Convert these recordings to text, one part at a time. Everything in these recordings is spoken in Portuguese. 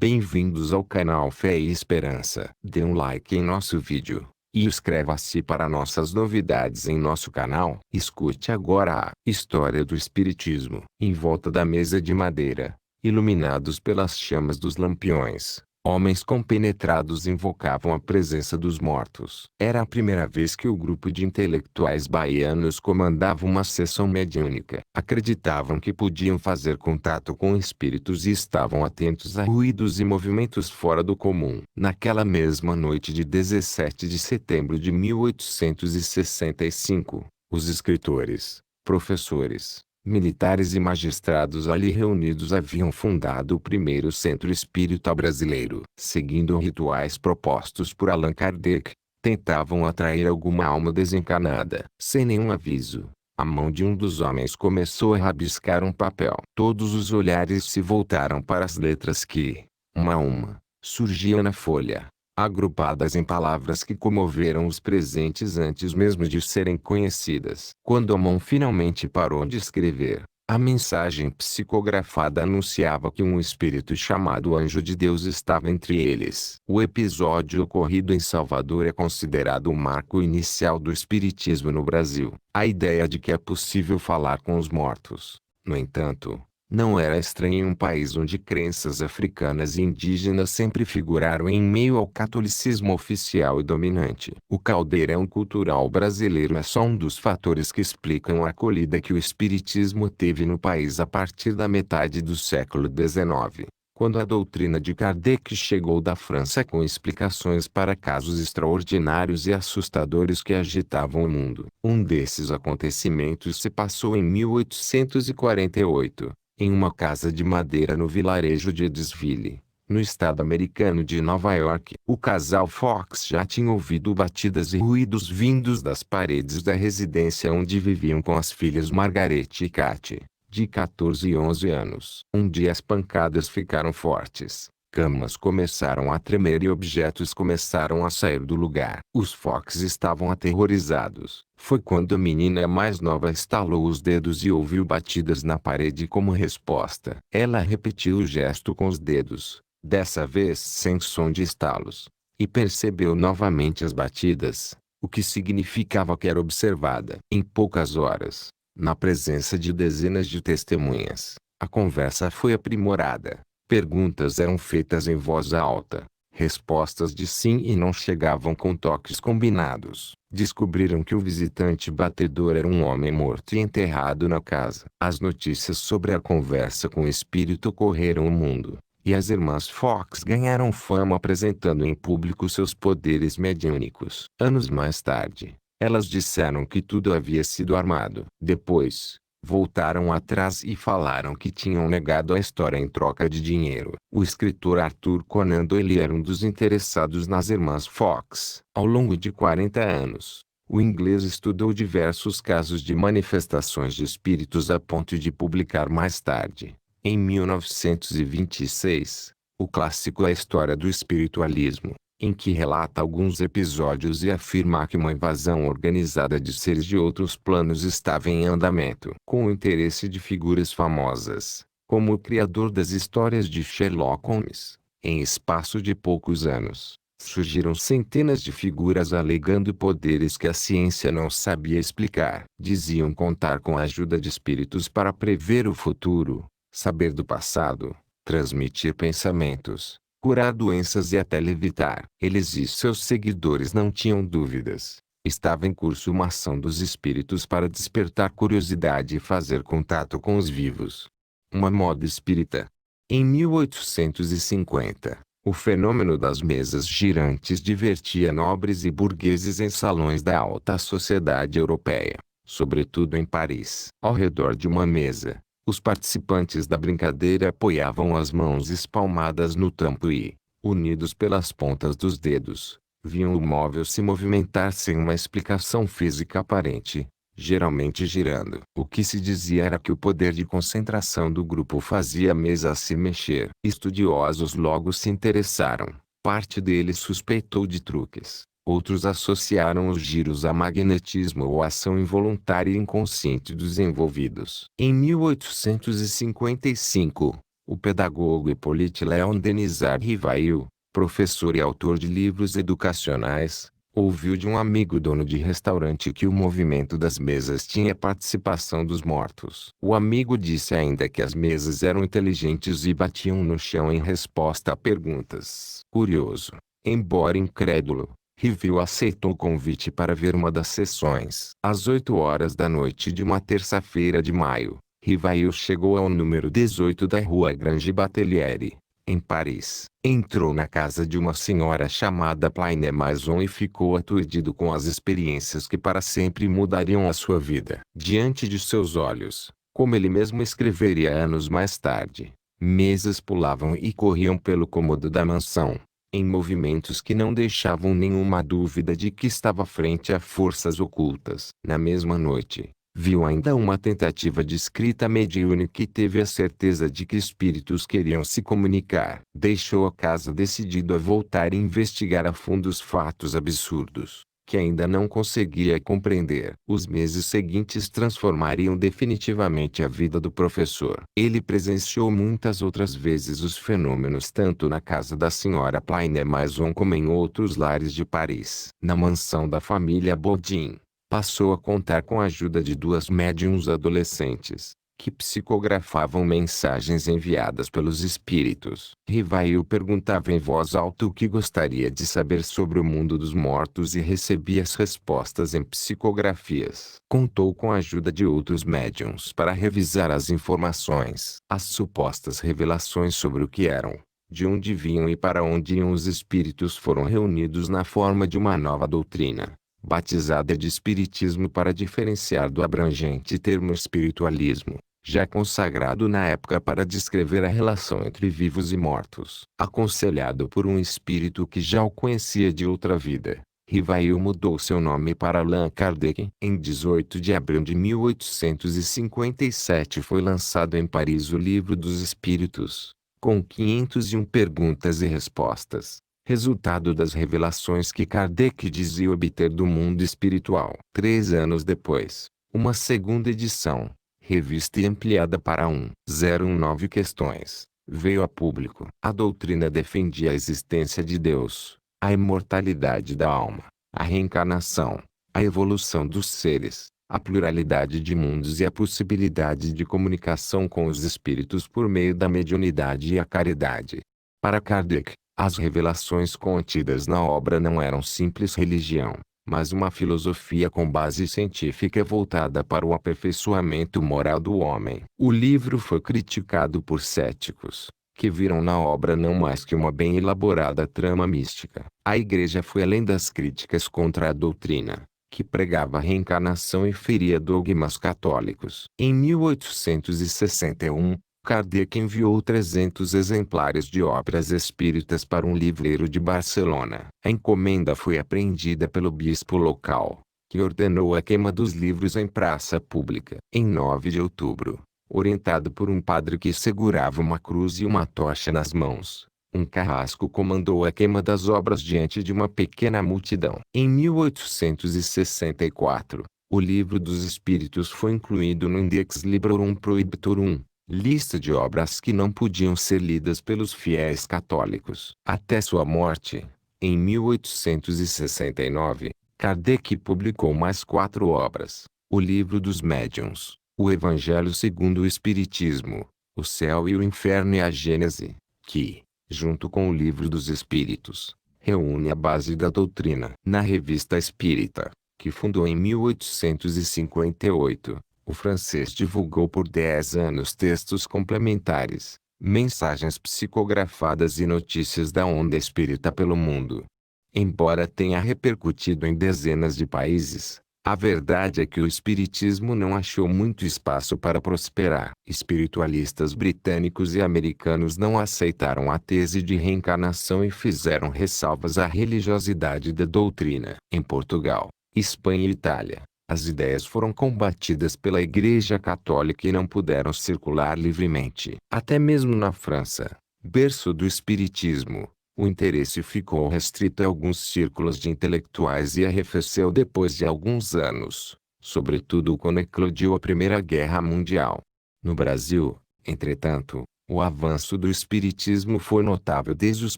Bem-vindos ao canal Fé e Esperança. Dê um like em nosso vídeo e inscreva-se para nossas novidades em nosso canal. Escute agora a história do Espiritismo. Em volta da mesa de madeira, iluminados pelas chamas dos lampiões, homens compenetrados invocavam a presença dos mortos. Era a primeira vez que o grupo de intelectuais baianos comandava uma sessão mediúnica. Acreditavam que podiam fazer contato com espíritos e estavam atentos a ruídos e movimentos fora do comum. Naquela mesma noite de 17 de setembro de 1865, os escritores, professores, militares e magistrados ali reunidos haviam fundado o primeiro centro espírita brasileiro. Seguindo rituais propostos por Allan Kardec, tentavam atrair alguma alma desencarnada. Sem nenhum aviso, a mão de um dos homens começou a rabiscar um papel. Todos os olhares se voltaram para as letras que, uma a uma, surgiam na folha, agrupadas em palavras que comoveram os presentes antes mesmo de serem conhecidas. Quando a mão finalmente parou de escrever, a mensagem psicografada anunciava que um espírito chamado Anjo de Deus estava entre eles. O episódio ocorrido em Salvador é considerado o marco inicial do espiritismo no Brasil. A ideia de que é possível falar com os mortos, no entanto, não era estranha em um país onde crenças africanas e indígenas sempre figuraram em meio ao catolicismo oficial e dominante. O caldeirão cultural brasileiro é só um dos fatores que explicam a acolhida que o espiritismo teve no país a partir da metade do século XIX, quando a doutrina de Kardec chegou da França com explicações para casos extraordinários e assustadores que agitavam o mundo. Um desses acontecimentos se passou em 1848. Em uma casa de madeira no vilarejo de Edensville, no estado americano de Nova York. O casal Fox já tinha ouvido batidas e ruídos vindos das paredes da residência onde viviam com as filhas Margaret e Katy, de 14 e 11 anos. Um dia as pancadas ficaram fortes. Camas começaram a tremer e objetos começaram a sair do lugar. Os Fox estavam aterrorizados. Foi quando a menina mais nova estalou os dedos e ouviu batidas na parede como resposta. Ela repetiu o gesto com os dedos, dessa vez sem som de estalos, e percebeu novamente as batidas, o que significava que era observada. Em poucas horas, na presença de dezenas de testemunhas, a conversa foi aprimorada. Perguntas eram feitas em voz alta. Respostas de sim e não chegavam com toques combinados. Descobriram que o visitante batedor era um homem morto e enterrado na casa. As notícias sobre a conversa com o espírito correram o mundo, e as irmãs Fox ganharam fama apresentando em público seus poderes mediúnicos. Anos mais tarde, elas disseram que tudo havia sido armado. Depois, voltaram atrás e falaram que tinham negado a história em troca de dinheiro. O escritor Arthur Conan Doyle era um dos interessados nas irmãs Fox. Ao longo de 40 anos, o inglês estudou diversos casos de manifestações de espíritos a ponto de publicar mais tarde, em 1926, o clássico A História do Espiritualismo, em que relata alguns episódios e afirma que uma invasão organizada de seres de outros planos estava em andamento. Com o interesse de figuras famosas, como o criador das histórias de Sherlock Holmes, em espaço de poucos anos, surgiram centenas de figuras alegando poderes que a ciência não sabia explicar. Diziam contar com a ajuda de espíritos para prever o futuro, saber do passado, transmitir pensamentos, curar doenças e até levitar. Eles e seus seguidores não tinham dúvidas. Estava em curso uma ação dos espíritos para despertar curiosidade e fazer contato com os vivos. Uma moda espírita. Em 1850, o fenômeno das mesas girantes divertia nobres e burgueses em salões da alta sociedade europeia, sobretudo em Paris. Ao redor de uma mesa, os participantes da brincadeira apoiavam as mãos espalmadas no tampo e, unidos pelas pontas dos dedos, viam o móvel se movimentar sem uma explicação física aparente, geralmente girando. O que se dizia era que o poder de concentração do grupo fazia a mesa se mexer. Estudiosos logo se interessaram. Parte deles suspeitou de truques. Outros associaram os giros a magnetismo ou ação involuntária e inconsciente dos envolvidos. Em 1855, O pedagogo Hippolyte Léon Denisard Rivail, professor e autor de livros educacionais, ouviu de um amigo dono de restaurante que o movimento das mesas tinha participação dos mortos. O amigo disse ainda que as mesas eram inteligentes e batiam no chão em resposta a perguntas. Curioso, embora incrédulo, Rivail aceitou o convite para ver uma das sessões. Às 8 horas da noite de uma terça-feira de maio, Rivail chegou ao número 18 da Rua Grange Batelieri, em Paris. Entrou na casa de uma senhora chamada Plaine Maison e ficou aturdido com as experiências que para sempre mudariam a sua vida. Diante de seus olhos, como ele mesmo escreveria anos mais tarde, mesas pulavam e corriam pelo cômodo da mansão, em movimentos que não deixavam nenhuma dúvida de que estava frente a forças ocultas. Na mesma noite, viu ainda uma tentativa de escrita mediúnica e teve a certeza de que espíritos queriam se comunicar. Deixou a casa decidido a voltar e investigar a fundo os fatos absurdos, que ainda não conseguia compreender. Os meses seguintes transformariam definitivamente a vida do professor. Ele presenciou muitas outras vezes os fenômenos tanto na casa da senhora Plaine Maison como em outros lares de Paris. Na mansão da família Bodin, passou a contar com a ajuda de duas médiuns adolescentes, que psicografavam mensagens enviadas pelos espíritos. Rivail perguntava em voz alta o que gostaria de saber sobre o mundo dos mortos e recebia as respostas em psicografias. Contou com a ajuda de outros médiuns para revisar as informações. As supostas revelações sobre o que eram, de onde vinham e para onde iam os espíritos foram reunidos na forma de uma nova doutrina, batizada de Espiritismo para diferenciar do abrangente termo espiritualismo, já consagrado na época para descrever a relação entre vivos e mortos. Aconselhado por um espírito que já o conhecia de outra vida, Rivail mudou seu nome para Allan Kardec. Em 18 de abril de 1857 foi lançado em Paris o Livro dos Espíritos, com 501 perguntas e respostas, resultado das revelações que Kardec dizia obter do mundo espiritual. 3 anos depois, uma segunda edição, revista e ampliada para 1019 questões, veio a público. A doutrina defendia a existência de Deus, a imortalidade da alma, a reencarnação, a evolução dos seres, a pluralidade de mundos e a possibilidade de comunicação com os espíritos por meio da mediunidade e a caridade. Para Kardec, as revelações contidas na obra não eram simples religião, mas uma filosofia com base científica voltada para o aperfeiçoamento moral do homem. O livro foi criticado por céticos, que viram na obra não mais que uma bem elaborada trama mística. A Igreja foi além das críticas contra a doutrina, que pregava a reencarnação e feria dogmas católicos. Em 1861, Kardec enviou 300 exemplares de obras espíritas para um livreiro de Barcelona. A encomenda foi apreendida pelo bispo local, que ordenou a queima dos livros em praça pública. Em 9 de outubro, orientado por um padre que segurava uma cruz e uma tocha nas mãos, um carrasco comandou a queima das obras diante de uma pequena multidão. Em 1864, o Livro dos Espíritos foi incluído no Index Librorum Prohibitorum, lista de obras que não podiam ser lidas pelos fiéis católicos. Até sua morte, em 1869, Kardec publicou mais 4 obras: o Livro dos Médiuns, o Evangelho segundo o Espiritismo, o Céu e o Inferno e a Gênese, que, junto com o Livro dos Espíritos, reúne a base da doutrina. Na Revista Espírita, que fundou em 1858, o francês divulgou por 10 anos textos complementares, mensagens psicografadas e notícias da onda espírita pelo mundo. Embora tenha repercutido em dezenas de países, a verdade é que o espiritismo não achou muito espaço para prosperar. Espiritualistas britânicos e americanos não aceitaram a tese de reencarnação e fizeram ressalvas à religiosidade da doutrina. Em Portugal, Espanha e Itália, as ideias foram combatidas pela Igreja Católica e não puderam circular livremente. Até mesmo na França, berço do espiritismo, o interesse ficou restrito a alguns círculos de intelectuais e arrefeceu depois de alguns anos, sobretudo quando eclodiu a Primeira Guerra Mundial. No Brasil, entretanto, O avanço do espiritismo foi notável desde os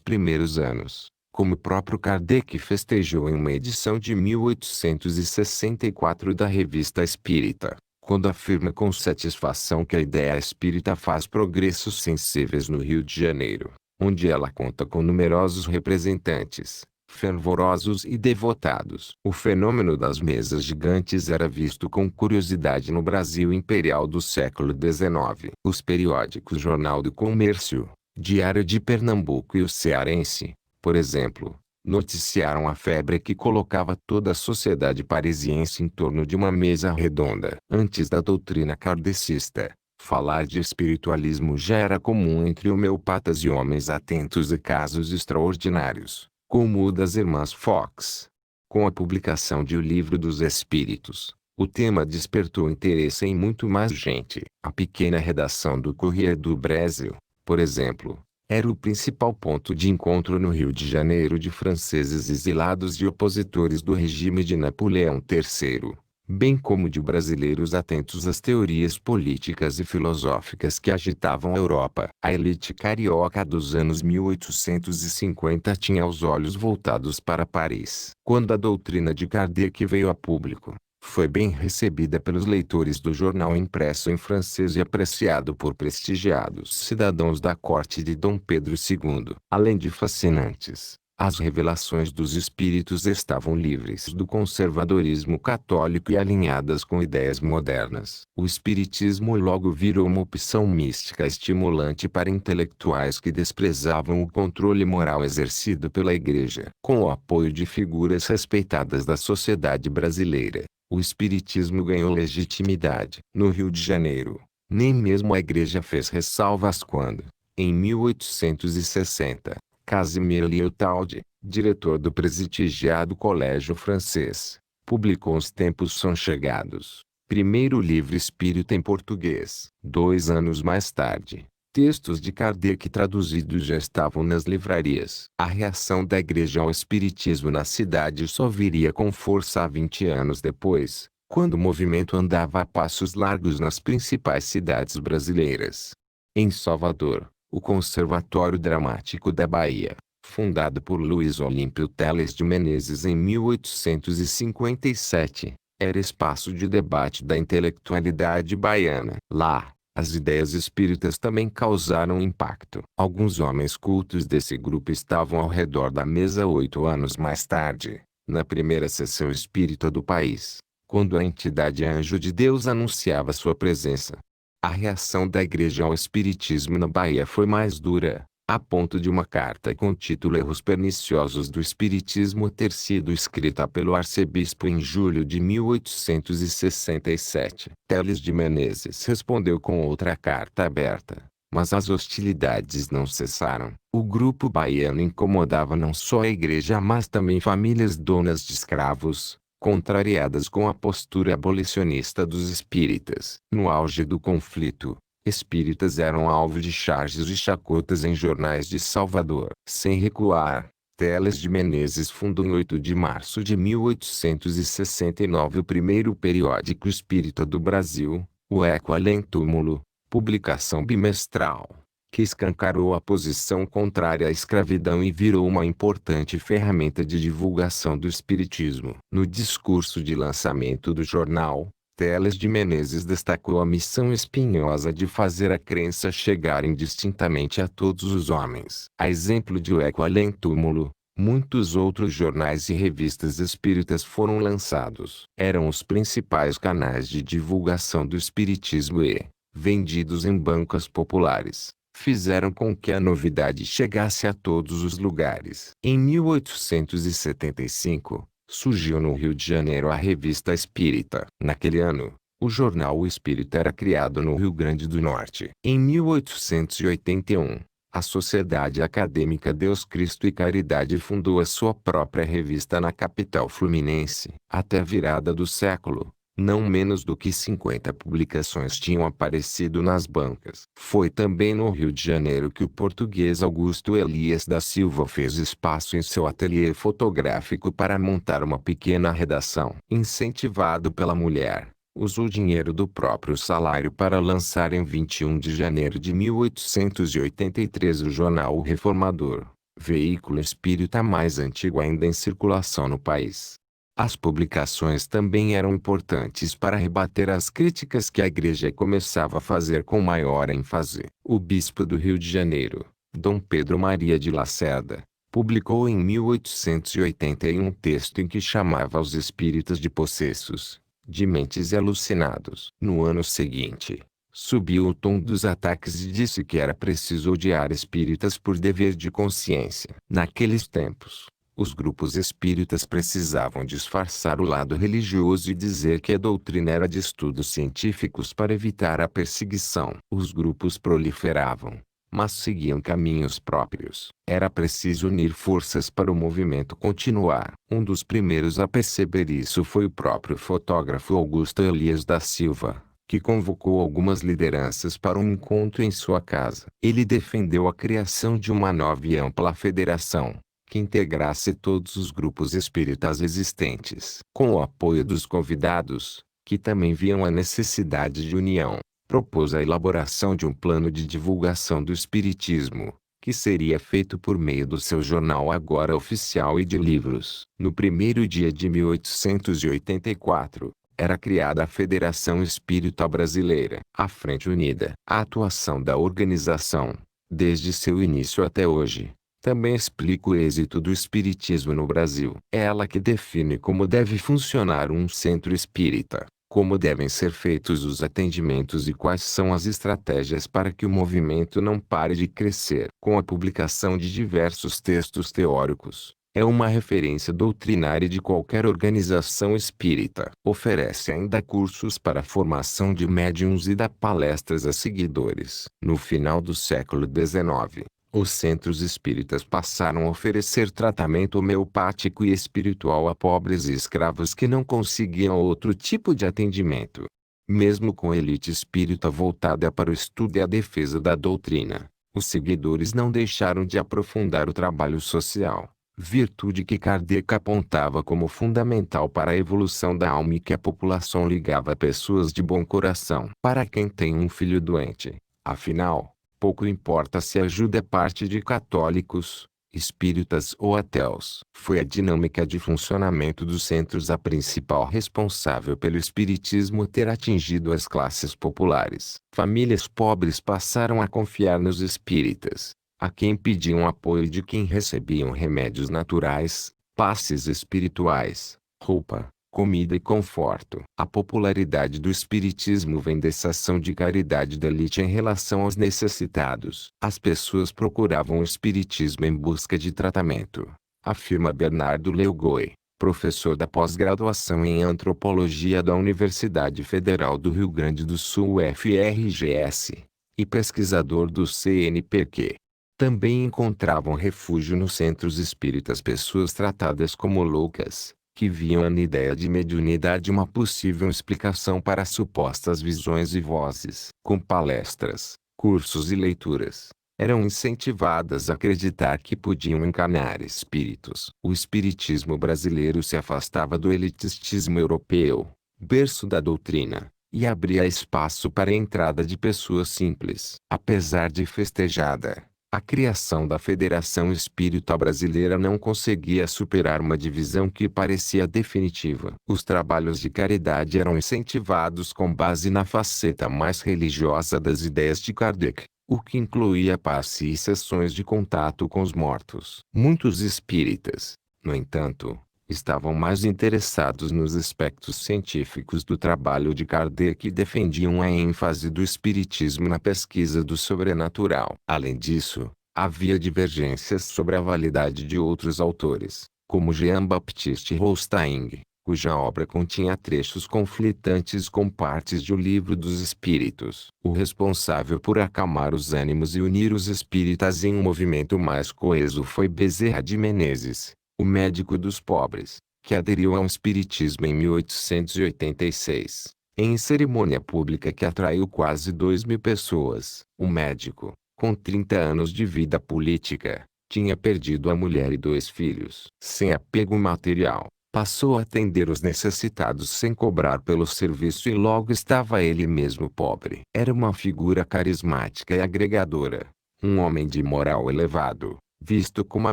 primeiros anos, como o próprio Kardec festejou em uma edição de 1864 da Revista Espírita, quando afirma com satisfação que a ideia espírita faz progressos sensíveis no Rio de Janeiro, onde ela conta com numerosos representantes, fervorosos e devotados. O fenômeno das mesas gigantes era visto com curiosidade no Brasil imperial do século XIX. Os periódicos Jornal do Comércio, Diário de Pernambuco e o Cearense, por exemplo, noticiaram a febre que colocava toda a sociedade parisiense em torno de uma mesa redonda. Antes da doutrina kardecista, falar de espiritualismo já era comum entre homeopatas e homens atentos a casos extraordinários, como o das irmãs Fox. Com a publicação de O Livro dos Espíritos, o tema despertou interesse em muito mais gente. A pequena redação do Corriere do Brasil, por exemplo, era o principal ponto de encontro no Rio de Janeiro de franceses exilados e opositores do regime de Napoleão III, bem como de brasileiros atentos às teorias políticas e filosóficas que agitavam a Europa. A elite carioca dos anos 1850 tinha os olhos voltados para Paris. Quando a doutrina de Kardec veio a público, foi bem recebida pelos leitores do jornal impresso em francês e apreciado por prestigiados cidadãos da corte de Dom Pedro II. Além de fascinantes, as revelações dos espíritos estavam livres do conservadorismo católico e alinhadas com ideias modernas. O espiritismo logo virou uma opção mística estimulante para intelectuais que desprezavam o controle moral exercido pela Igreja. Com o apoio de figuras respeitadas da sociedade brasileira, o espiritismo ganhou legitimidade. No Rio de Janeiro, nem mesmo a Igreja fez ressalvas quando, em 1860, Casimir Liotard, diretor do prestigiado Colégio Francês, publicou Os Tempos São Chegados, primeiro livro espírita em português. 2 anos mais tarde, textos de Kardec traduzidos já estavam nas livrarias. A reação da Igreja ao espiritismo na cidade só viria com força 20 anos depois, quando o movimento andava a passos largos nas principais cidades brasileiras. Em Salvador, o Conservatório Dramático da Bahia, fundado por Luiz Olímpio Teles de Menezes em 1857, era espaço de debate da intelectualidade baiana. Lá, as ideias espíritas também causaram impacto. Alguns homens cultos desse grupo estavam ao redor da mesa 8 anos mais tarde, na primeira sessão espírita do país, quando a entidade Anjo de Deus anunciava sua presença. A reação da Igreja ao espiritismo na Bahia foi mais dura, a ponto de uma carta com o título Erros Perniciosos do Espiritismo ter sido escrita pelo arcebispo em julho de 1867. Teles de Menezes respondeu com outra carta aberta, mas as hostilidades não cessaram. O grupo baiano incomodava não só a Igreja mas também famílias donas de escravos, contrariadas com a postura abolicionista dos espíritas. No auge do conflito, espíritas eram alvo de charges e chacotas em jornais de Salvador. Sem recuar, Teles de Menezes fundou em 8 de março de 1869 o primeiro periódico espírita do Brasil, o Eco Além Túmulo, publicação bimestral, que escancarou a posição contrária à escravidão e virou uma importante ferramenta de divulgação do espiritismo. No discurso de lançamento do jornal, Teles de Menezes destacou a missão espinhosa de fazer a crença chegar indistintamente a todos os homens. A exemplo de O Eco Além Túmulo, muitos outros jornais e revistas espíritas foram lançados. Eram os principais canais de divulgação do espiritismo e, vendidos em bancas populares, fizeram com que a novidade chegasse a todos os lugares. Em 1875, surgiu no Rio de Janeiro a Revista Espírita. Naquele ano, o jornal O Espírita era criado no Rio Grande do Norte. Em 1881, a Sociedade Acadêmica Deus Cristo e Caridade fundou a sua própria revista na capital fluminense. Até a virada do século, não menos do que 50 publicações tinham aparecido nas bancas. Foi também no Rio de Janeiro que o português Augusto Elias da Silva fez espaço em seu ateliê fotográfico para montar uma pequena redação. Incentivado pela mulher, usou dinheiro do próprio salário para lançar em 21 de janeiro de 1883 o jornal O Reformador, veículo espírita mais antigo ainda em circulação no país. As publicações também eram importantes para rebater as críticas que a Igreja começava a fazer com maior ênfase. O bispo do Rio de Janeiro, Dom Pedro Maria de Lacerda, publicou em 1881 um texto em que chamava os espíritas de possessos, dementes e alucinados. No ano seguinte, subiu o tom dos ataques e disse que era preciso odiar espíritas por dever de consciência. Naqueles tempos, os grupos espíritas precisavam disfarçar o lado religioso e dizer que a doutrina era de estudos científicos para evitar a perseguição. Os grupos proliferavam, mas seguiam caminhos próprios. Era preciso unir forças para o movimento continuar. Um dos primeiros a perceber isso foi o próprio fotógrafo Augusto Elias da Silva, que convocou algumas lideranças para um encontro em sua casa. Ele defendeu a criação de uma nova e ampla federação, que integrasse todos os grupos espíritas existentes. Com o apoio dos convidados, que também viam a necessidade de união, propôs a elaboração de um plano de divulgação do espiritismo, que seria feito por meio do seu jornal agora oficial e de livros. No primeiro dia de 1884, era criada a Federação Espírita Brasileira, a Frente Unida. A atuação da organização, desde seu início até hoje, também explica o êxito do espiritismo no Brasil. É ela que define como deve funcionar um centro espírita, como devem ser feitos os atendimentos e quais são as estratégias para que o movimento não pare de crescer. Com a publicação de diversos textos teóricos, é uma referência doutrinária de qualquer organização espírita. Oferece ainda cursos para a formação de médiuns e dá palestras a seguidores. No final do século XIX, os centros espíritas passaram a oferecer tratamento homeopático e espiritual a pobres e escravos que não conseguiam outro tipo de atendimento. Mesmo com a elite espírita voltada para o estudo e a defesa da doutrina, os seguidores não deixaram de aprofundar o trabalho social, virtude que Kardec apontava como fundamental para a evolução da alma e que a população ligava a pessoas de bom coração. Para quem tem um filho doente, afinal, pouco importa se a ajuda é parte de católicos, espíritas ou ateus. Foi a dinâmica de funcionamento dos centros a principal responsável pelo espiritismo ter atingido as classes populares. Famílias pobres passaram a confiar nos espíritas, a quem pediam apoio de quem recebiam remédios naturais, passes espirituais, roupa, comida e conforto. A popularidade do espiritismo vem dessa ação de caridade da elite em relação aos necessitados. As pessoas procuravam o espiritismo em busca de tratamento, afirma Bernardo Leugoi, professor da pós-graduação em antropologia da Universidade Federal do Rio Grande do Sul UFRGS, e pesquisador do CNPq. Também encontravam refúgio nos centros espíritas pessoas tratadas como loucas, que viam na ideia de mediunidade uma possível explicação para supostas visões e vozes. Com palestras, cursos e leituras, eram incentivadas a acreditar que podiam encarnar espíritos. O espiritismo brasileiro se afastava do elitismo europeu, berço da doutrina, e abria espaço para a entrada de pessoas simples. Apesar de festejada, a criação da Federação Espírita Brasileira não conseguia superar uma divisão que parecia definitiva. Os trabalhos de caridade eram incentivados com base na faceta mais religiosa das ideias de Kardec, o que incluía passe e sessões de contato com os mortos. Muitos espíritas, no entanto, estavam mais interessados nos aspectos científicos do trabalho de Kardec e defendiam a ênfase do espiritismo na pesquisa do sobrenatural. Além disso, havia divergências sobre a validade de outros autores, como Jean-Baptiste Rostaing, cuja obra continha trechos conflitantes com partes de O Livro dos Espíritos. O responsável por acalmar os ânimos e unir os espíritas em um movimento mais coeso foi Bezerra de Menezes, o médico dos pobres, que aderiu ao espiritismo em 1886. Em cerimônia pública que atraiu quase 2.000 pessoas, o médico, com 30 anos de vida política, tinha perdido a mulher e 2 filhos. Sem apego material, Passou a atender os necessitados sem cobrar pelo serviço e logo estava ele mesmo pobre. Era uma figura carismática e agregadora. Um homem de moral elevado, visto como a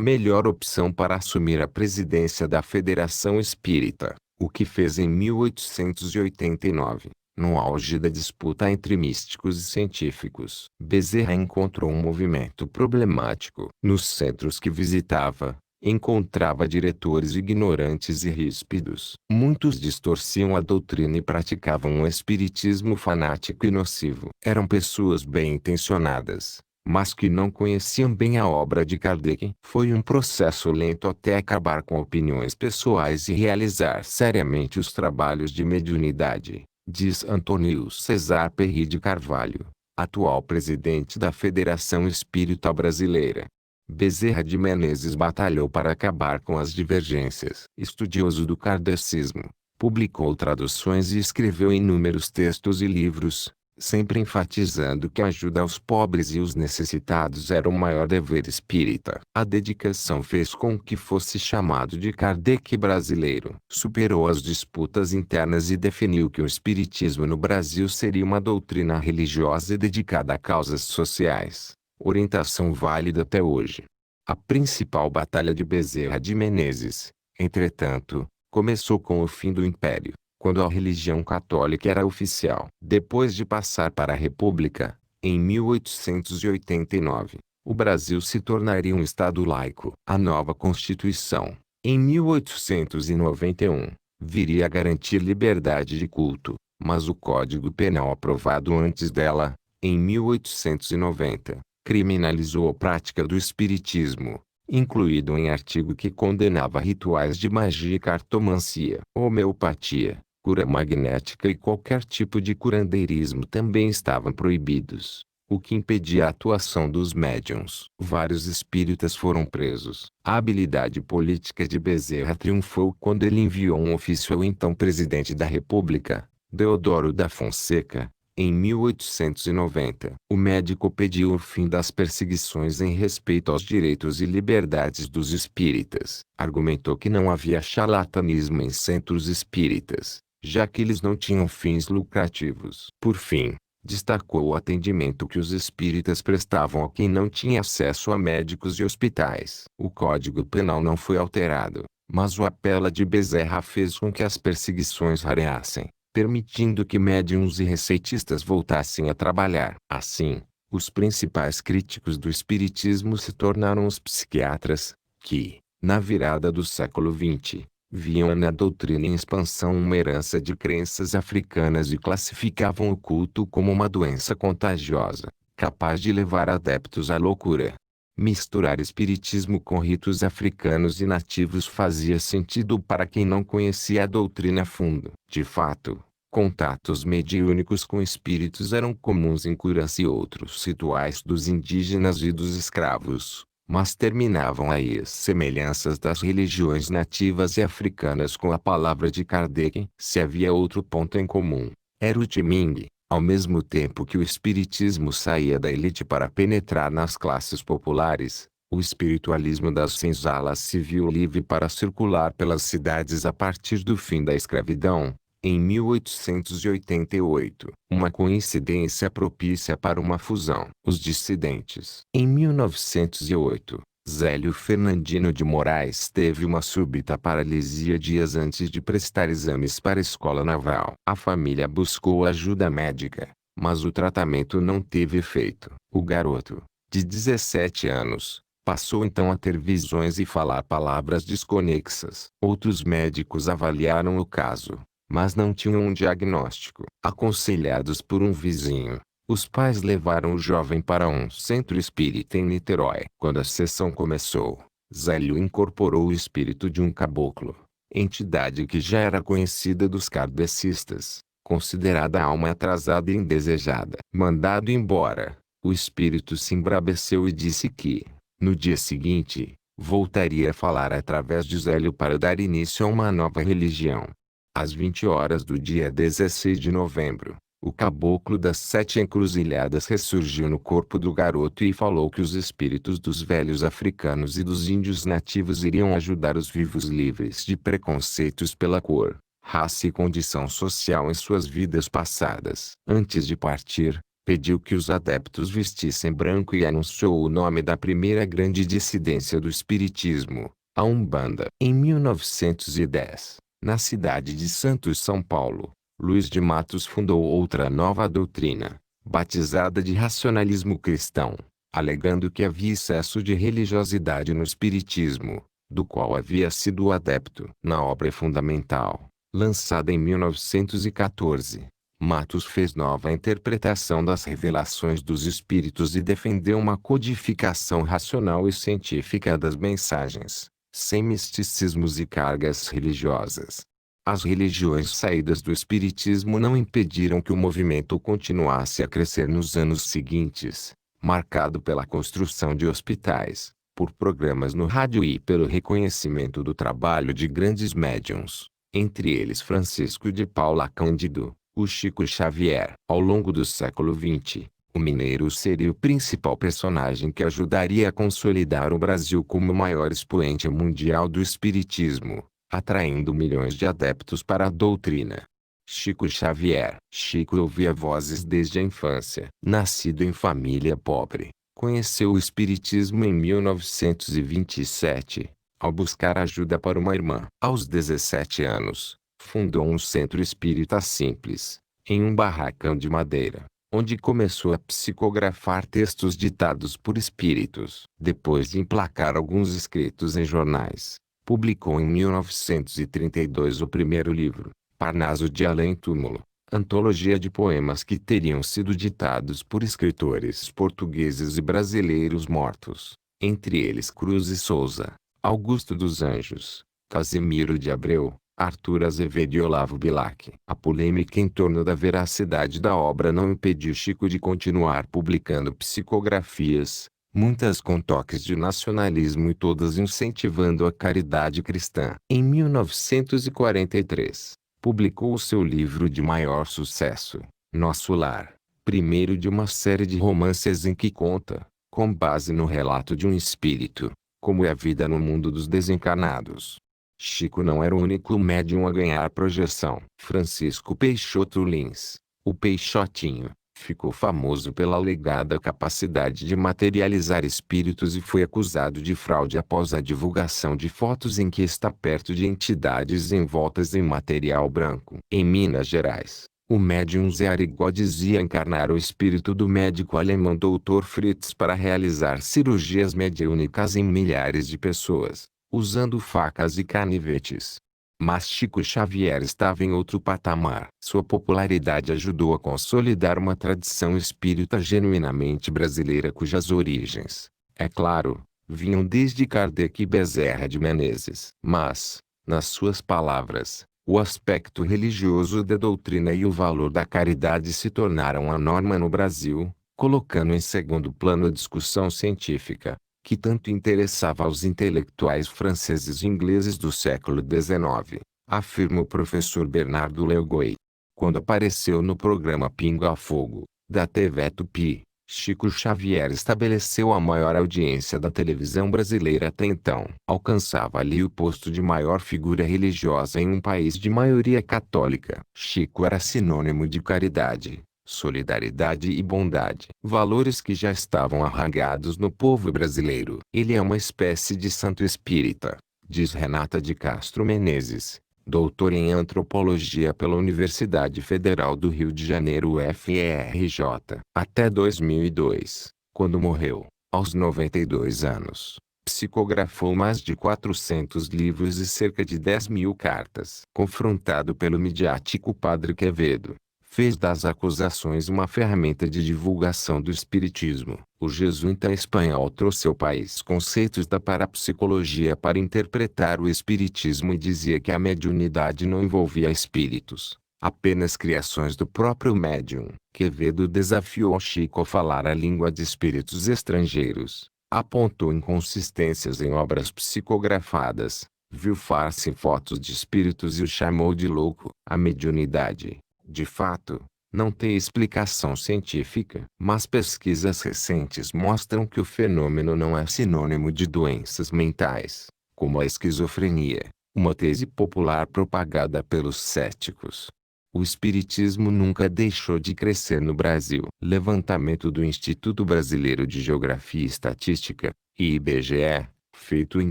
melhor opção para assumir a presidência da Federação Espírita, o que fez em 1889. No auge da disputa entre místicos e científicos, Bezerra encontrou um movimento problemático. Nos centros que visitava, encontrava diretores ignorantes e ríspidos. Muitos distorciam a doutrina e praticavam um espiritismo fanático e nocivo. Eram pessoas bem intencionadas, mas que não conheciam bem a obra de Kardec. Foi um processo lento até acabar com opiniões pessoais e realizar seriamente os trabalhos de mediunidade, diz Antônio César Perry de Carvalho, atual presidente da Federação Espírita Brasileira. Bezerra de Menezes batalhou para acabar com as divergências. Estudioso do kardecismo, publicou traduções e escreveu inúmeros textos e livros, sempre enfatizando que a ajuda aos pobres e os necessitados era o maior dever espírita. A dedicação fez com que fosse chamado de Kardec brasileiro. Superou as disputas internas e definiu que o espiritismo no Brasil seria uma doutrina religiosa dedicada a causas sociais. Orientação válida até hoje. A principal batalha de Bezerra de Menezes, entretanto, começou com o fim do Império, quando a religião católica era oficial. Depois de passar para a República, em 1889, o Brasil se tornaria um Estado laico. A nova Constituição, em 1891, viria a garantir liberdade de culto, mas o Código Penal aprovado antes dela, em 1890, criminalizou a prática do espiritismo, incluído em artigo que condenava rituais de magia e cartomancia. Homeopatia, cura magnética e qualquer tipo de curandeirismo também estavam proibidos, o que impedia a atuação dos médiuns. Vários espíritas foram presos. A habilidade política de Bezerra triunfou quando ele enviou um ofício ao então presidente da República, Deodoro da Fonseca, em 1890. O médico pediu o fim das perseguições em respeito aos direitos e liberdades dos espíritas. Argumentou que não havia charlatanismo em centros espíritas, já que eles não tinham fins lucrativos. Por fim, destacou o atendimento que os espíritas prestavam a quem não tinha acesso a médicos e hospitais. O Código Penal não foi alterado, mas o apelo de Bezerra fez com que as perseguições rareassem, permitindo que médiuns e receitistas voltassem a trabalhar. Assim, os principais críticos do espiritismo se tornaram os psiquiatras, que, na virada do século XX, viam na doutrina em expansão uma herança de crenças africanas e classificavam o culto como uma doença contagiosa, capaz de levar adeptos à loucura. Misturar espiritismo com ritos africanos e nativos fazia sentido para quem não conhecia a doutrina a fundo. De fato, contatos mediúnicos com espíritos eram comuns em curas e outros rituais dos indígenas e dos escravos, mas terminavam aí as semelhanças das religiões nativas e africanas com a palavra de Kardec. Se havia outro ponto em comum, era o timing. Ao mesmo tempo que o espiritismo saía da elite para penetrar nas classes populares, o espiritualismo das senzalas se viu livre para circular pelas cidades a partir do fim da escravidão, em 1888. Uma coincidência propícia para uma fusão. Os dissidentes. Em 1908, Zélio Fernandino de Moraes teve uma súbita paralisia dias antes de prestar exames para a escola naval. A família buscou ajuda médica, mas o tratamento não teve efeito. O garoto, de 17 anos, passou então a ter visões e falar palavras desconexas. Outros médicos avaliaram o caso, mas não tinham um diagnóstico. Aconselhados por um vizinho, os pais levaram o jovem para um centro espírita em Niterói. Quando a sessão começou, Zélio incorporou o espírito de um caboclo, entidade que já era conhecida dos kardecistas, considerada alma atrasada e indesejada. Mandado embora, o espírito se embraveceu e disse que, no dia seguinte, voltaria a falar através de Zélio para dar início a uma nova religião. Às 20 horas do dia 16 de novembro, O caboclo das 7 encruzilhadas ressurgiu no corpo do garoto e falou que os espíritos dos velhos africanos e dos índios nativos iriam ajudar os vivos livres de preconceitos pela cor, raça e condição social em suas vidas passadas. Antes de partir, pediu que os adeptos vestissem branco e anunciou o nome da primeira grande dissidência do espiritismo, a Umbanda. Em 1910, na cidade de Santos, São Paulo, Luiz de Matos fundou outra nova doutrina, batizada de racionalismo cristão, alegando que havia excesso de religiosidade no espiritismo, do qual havia sido adepto. Na obra fundamental, lançada em 1914, Matos fez nova interpretação das revelações dos espíritos e defendeu uma codificação racional e científica das mensagens, sem misticismos e cargas religiosas. As religiões saídas do espiritismo não impediram que o movimento continuasse a crescer nos anos seguintes, marcado pela construção de hospitais, por programas no rádio e pelo reconhecimento do trabalho de grandes médiuns, entre eles Francisco de Paula Cândido, o Chico Xavier. Ao longo do século XX, o mineiro seria o principal personagem que ajudaria a consolidar o Brasil como o maior expoente mundial do espiritismo, atraindo milhões de adeptos para a doutrina. Chico Xavier. Chico ouvia vozes desde a infância. Nascido em família pobre, conheceu o espiritismo em 1927, ao buscar ajuda para uma irmã. Aos 17 anos, fundou um centro espírita simples, em um barracão de madeira, onde começou a psicografar textos ditados por espíritos. Depois de emplacar alguns escritos em jornais, publicou em 1932 o primeiro livro, Parnaso de Além Túmulo, antologia de poemas que teriam sido ditados por escritores portugueses e brasileiros mortos, entre eles Cruz e Souza, Augusto dos Anjos, Casimiro de Abreu, Arthur Azevedo e Olavo Bilac. A polêmica em torno da veracidade da obra não impediu Chico de continuar publicando psicografias, muitas com toques de nacionalismo e todas incentivando a caridade cristã. Em 1943, publicou o seu livro de maior sucesso, Nosso Lar, primeiro de uma série de romances em que conta, com base no relato de um espírito, como é a vida no mundo dos desencarnados. Chico não era o único médium a ganhar projeção. Francisco Peixoto Lins, o Peixotinho, ficou famoso pela alegada capacidade de materializar espíritos e foi acusado de fraude após a divulgação de fotos em que está perto de entidades envoltas em material branco. Em Minas Gerais, o médium Zé Arigó dizia encarnar o espírito do médico alemão Dr. Fritz para realizar cirurgias mediúnicas em milhares de pessoas, usando facas e canivetes. Mas Chico Xavier estava em outro patamar. Sua popularidade ajudou a consolidar uma tradição espírita genuinamente brasileira cujas origens, é claro, vinham desde Kardec e Bezerra de Menezes. Mas, nas suas palavras, o aspecto religioso da doutrina e o valor da caridade se tornaram a norma no Brasil, colocando em segundo plano a discussão científica, que tanto interessava aos intelectuais franceses e ingleses do século XIX, afirma o professor Bernardo Leogoi. Quando apareceu no programa Pinga a Fogo, da TV Tupi, Chico Xavier estabeleceu a maior audiência da televisão brasileira até então. Alcançava ali o posto de maior figura religiosa em um país de maioria católica. Chico era sinônimo de caridade, solidariedade e bondade, valores que já estavam arraigados no povo brasileiro. Ele é uma espécie de santo espírita, diz Renata de Castro Menezes, doutora em antropologia pela Universidade Federal do Rio de Janeiro UFRJ. Até 2002, quando morreu, aos 92 anos, psicografou mais de 400 livros e cerca de 10.000 cartas. Confrontado pelo midiático Padre Quevedo, fez das acusações uma ferramenta de divulgação do espiritismo. O jesuíta espanhol trouxe ao país conceitos da parapsicologia para interpretar o espiritismo e dizia que a mediunidade não envolvia espíritos, apenas criações do próprio médium. Quevedo desafiou Chico a falar a língua de espíritos estrangeiros, apontou inconsistências em obras psicografadas, viu farsa em fotos de espíritos e o chamou de louco. A mediunidade, de fato, Não tem explicação científica, mas pesquisas recentes mostram que o fenômeno não é sinônimo de doenças mentais, como a esquizofrenia, uma tese popular propagada pelos céticos. O espiritismo nunca deixou de crescer no Brasil. Levantamento do Instituto Brasileiro de Geografia e Estatística, IBGE, feito em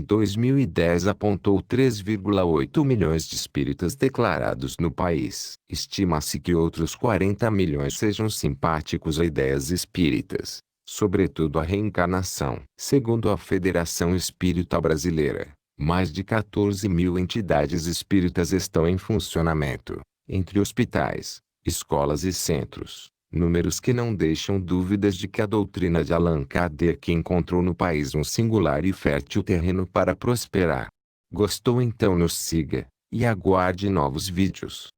2010 apontou 3,8 milhões de espíritas declarados no país. Estima-se que outros 40 milhões sejam simpáticos a ideias espíritas, sobretudo a reencarnação. Segundo a Federação Espírita Brasileira, mais de 14 mil entidades espíritas estão em funcionamento, entre hospitais, escolas e centros. Números que não deixam dúvidas de que a doutrina de Allan Kardec encontrou no país um singular e fértil terreno para prosperar. Gostou? Então nos siga, e aguarde novos vídeos.